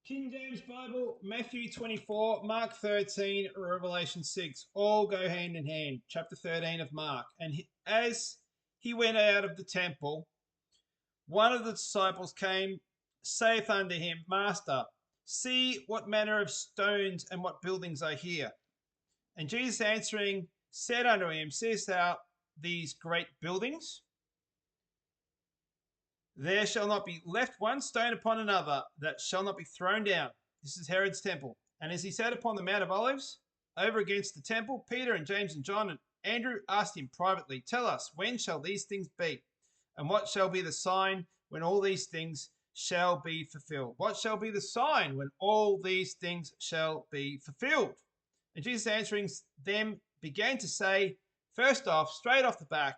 King James Bible, Matthew 24, Mark 13, Revelation 6, all go hand in hand. Chapter 13 of Mark. As he went out of the temple, one of the disciples came, saith unto him, Master, see what manner of stones and what buildings are here. And Jesus answering said unto him, Seest thou these great buildings? There shall not be left one stone upon another that shall not be thrown down. This is Herod's temple. And as he sat upon the Mount of Olives, over against the temple, Peter and James and John and Andrew asked him privately, Tell us, when shall these things be? And what shall be the sign when all these things shall be fulfilled? What shall be the sign when all these things shall be fulfilled? And Jesus answering them began to say, first off, straight off the bat,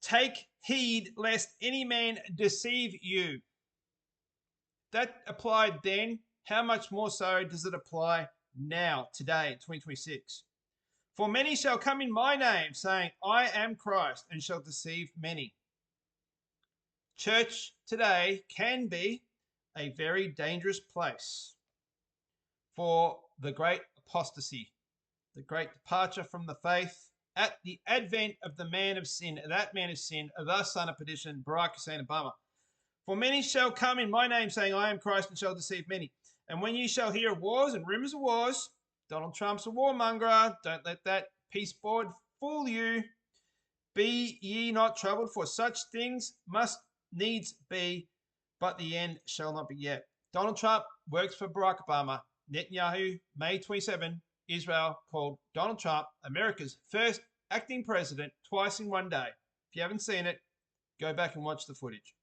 take heed lest any man deceive you. That applied then. How much more so does it apply now, today, in 2026? For many shall come in my name, saying, I am Christ, and shall deceive many. Church today can be a very dangerous place for the great apostasy, the great departure from the faith, at the advent of the man of sin, that man of sin, the son of perdition, Barack Hussein Obama. For many shall come in my name, saying, I am Christ, and shall deceive many. And when ye shall hear of wars and rumors of wars, Donald Trump's a warmonger, don't let that peace board fool you. Be ye not troubled, for such things must needs be, but the end shall not be yet. Donald Trump works for Barack Obama. Netanyahu, May 27, Israel called Donald Trump America's first acting president twice in one day. If you haven't seen it, go back and watch the footage.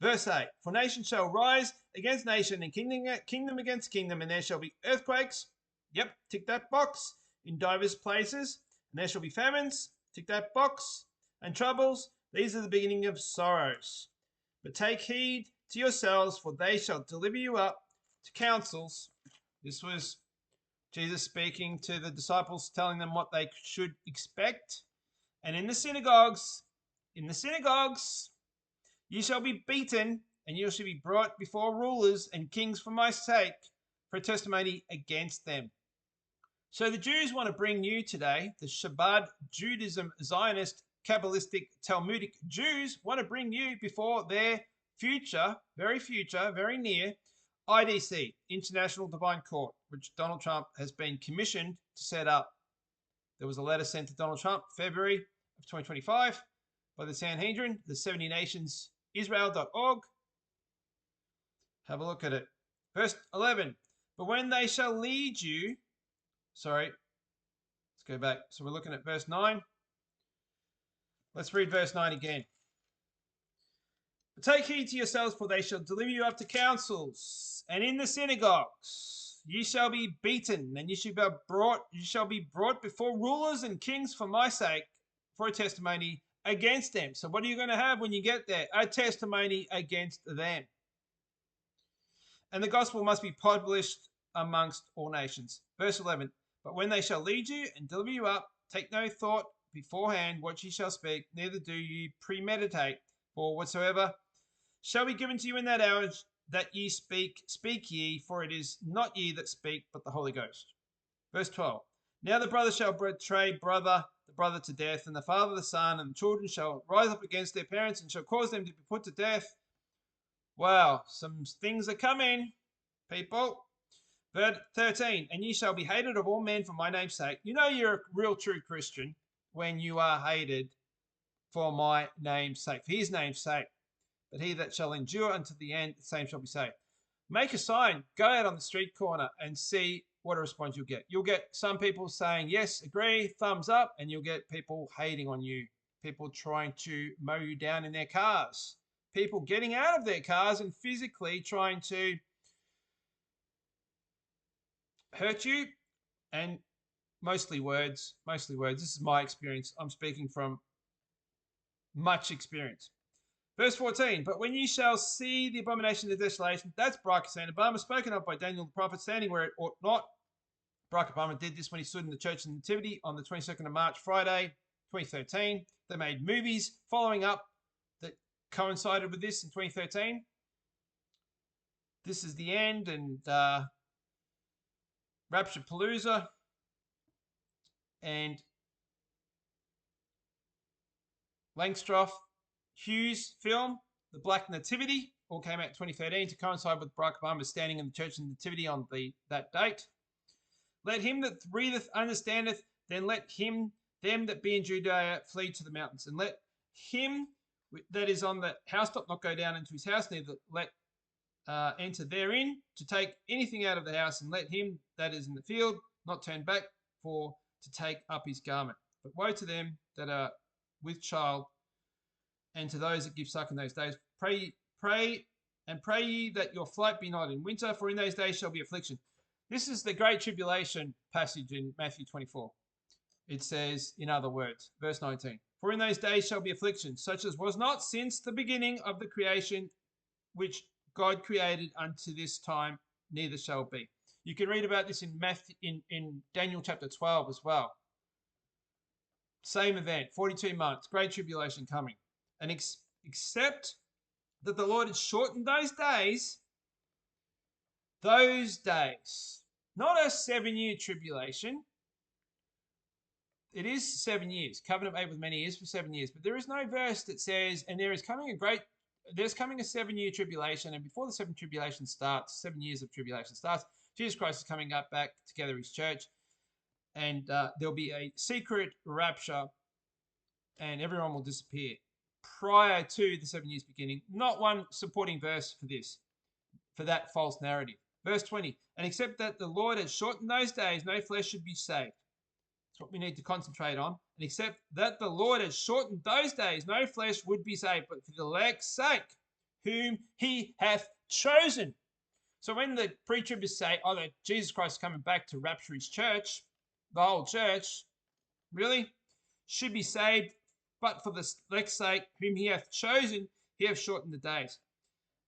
Verse 8, For nation shall rise against nation, and kingdom against kingdom, and there shall be earthquakes. Yep, tick that box. In divers places, and there shall be famines. Tick that box. And troubles. These are the beginning of sorrows. But take heed to yourselves, for they shall deliver you up to councils. This was Jesus speaking to the disciples, telling them what they should expect. And in the synagogues, you shall be beaten, and you shall be brought before rulers and kings for my sake, for a testimony against them. So the Jews want to bring you today, the Shabbat, Judaism, Zionist, Kabbalistic, Talmudic Jews want to bring you before their future, very near, IDC, International Divine Court, which Donald Trump has been commissioned to set up. There was a letter sent to Donald Trump, February of 2025, by the Sanhedrin, the 70 Nations, Israel.org. Have a look at it. Verse 11, But when they shall lead you, let's go back. So we're looking at verse 9. Let's read verse 9 again. But take heed to yourselves, for they shall deliver you up to councils, and in the synagogues ye shall be beaten, and you shall be brought before rulers and kings for my sake, for a testimony against them. So what are you going to have when you get there? A testimony against them. And the gospel must be published amongst all nations. Verse 11, But when they shall lead you and deliver you up, take no thought beforehand what ye shall speak, neither do ye premeditate. For whatsoever shall be given to you in that hour that ye speak ye, for it is not ye that speak, but the Holy Ghost. Verse 12, Now the brother shall betray the brother to death, and the father the son, and the children shall rise up against their parents, and shall cause them to be put to death. Wow, some things are coming, people. Verse 13, And ye shall be hated of all men for my name's sake. You know you're a real true Christian when you are hated for my name's sake, for his name's sake. But he that shall endure unto the end, the same shall be saved. Make a sign, go out on the street corner and see what a response you'll get. You'll get some people saying, yes, agree, thumbs up, and you'll get people hating on you, people trying to mow you down in their cars, people getting out of their cars and physically trying to hurt you, and mostly words. This is my experience. I'm speaking from much experience. Verse 14, But when ye shall see the abomination of desolation, that's Barack Hussein Obama, spoken of by Daniel the prophet, standing where it ought not. Barack Obama did this when he stood in the Church of the Nativity on the 22nd of March, Friday, 2013. They made movies following up that coincided with this in 2013. this is the end, and Rapture Palooza and Langstroth Hughes film, The Black Nativity, all came out in 2013 to coincide with Barack Obama's standing in the Church of the Nativity on that date. Let him that readeth understandeth, then let them that be in Judea flee to the mountains, and let him that is on the housetop not go down into his house, neither let enter therein to take anything out of the house, and let him that is in the field not turn back for to take up his garment. But woe to them that are with child, and to those that give suck in those days. Pray ye that your flight be not in winter, for in those days shall be affliction. This is the great tribulation passage in Matthew 24. It says, in other words, verse 19, for in those days shall be affliction, such as was not since the beginning of the creation which God created unto this time, neither shall be. You can read about this in Daniel chapter 12 as well. Same event, 42 months, great tribulation coming. And except that the Lord had shortened those days, not a 7-year tribulation. It is 7 years, covenant made with many years for 7 years, but there is no verse that says, and there's coming a 7-year tribulation, and before the 7 tribulation starts, 7 years of tribulation starts, Jesus Christ is coming up back together his church, and there'll be a secret rapture, and everyone will disappear prior to the 7 years beginning. Not one supporting verse for that false narrative. Verse 20, and except that the Lord has shortened those days, no flesh should be saved. That's what we need to concentrate on. And except that the Lord has shortened those days, no flesh would be saved, but for the elect's sake, whom he hath chosen. So when the pre-tribbers say, oh, that Jesus Christ is coming back to rapture his church, the whole church, really, should be saved, but for the elect's sake, whom he hath chosen, he hath shortened the days.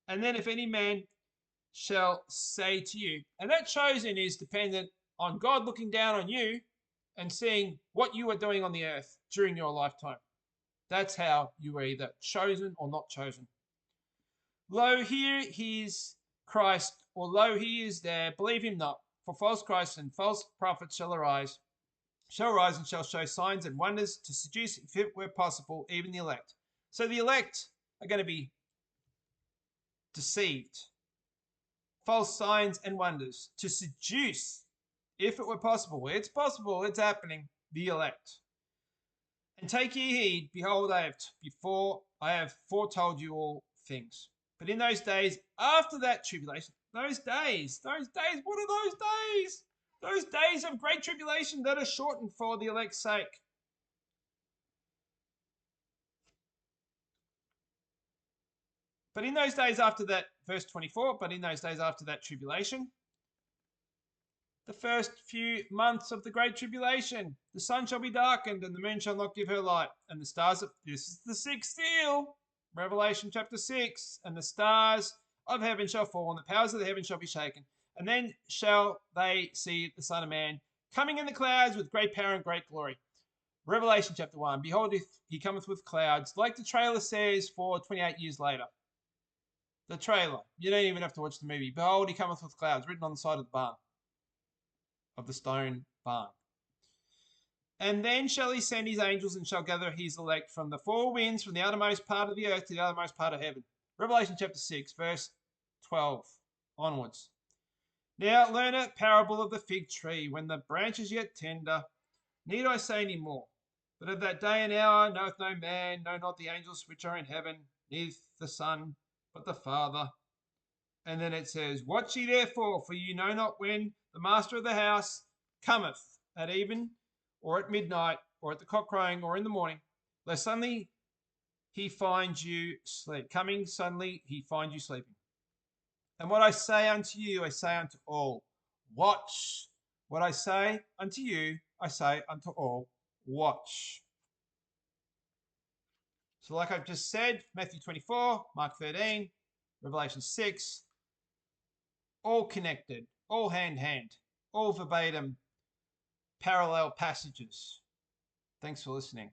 And then if any man shall say to you, and that chosen is dependent on God looking down on you and seeing what you are doing on the earth during your lifetime. That's how you are either chosen or not chosen. Lo, here is Christ, or lo, he is there, believe him not, for false Christs and false prophets shall arise and shall show signs and wonders to seduce, if it were possible, even the elect. So the elect are going to be deceived. False signs and wonders to seduce, if it were possible. It's possible, it's happening, the elect. And take ye heed, behold, I have foretold you all things. But in those days after that tribulation, those days, what are those days? Those days of great tribulation that are shortened for the elect's sake. But in those days after that, verse 24, but in those days after that tribulation, the first few months of the great tribulation, the sun shall be darkened and the moon shall not give her light. And the stars of, this is the sixth seal, Revelation chapter 6, and the stars of heaven shall fall and the powers of the heaven shall be shaken. And then shall they see the Son of Man coming in the clouds with great power and great glory. Revelation chapter 1, behold, he cometh with clouds, like the trailer says for 28 years later. The trailer. You don't even have to watch the movie. Behold, he cometh with clouds, written on the side of the barn, of the stone barn. And then shall he send his angels and shall gather his elect from the four winds, from the outermost part of the earth to the outermost part of heaven. Revelation chapter 6, verse 12 onwards. Now learn a parable of the fig tree. When the branch is yet tender, need I say any more? But of that day and hour knoweth no man, no, not the angels which are in heaven, neither the Son, but the Father. And then it says, watch ye therefore, for you know not when the master of the house cometh, at even, or at midnight, or at the cock crowing, or in the morning, lest suddenly he find you coming suddenly he find you sleeping. And what I say unto you, I say unto all, watch. What I say unto you, I say unto all, watch. So like I've just said, Matthew 24, Mark 13, Revelation 6, all connected, all hand, all verbatim, parallel passages. Thanks for listening.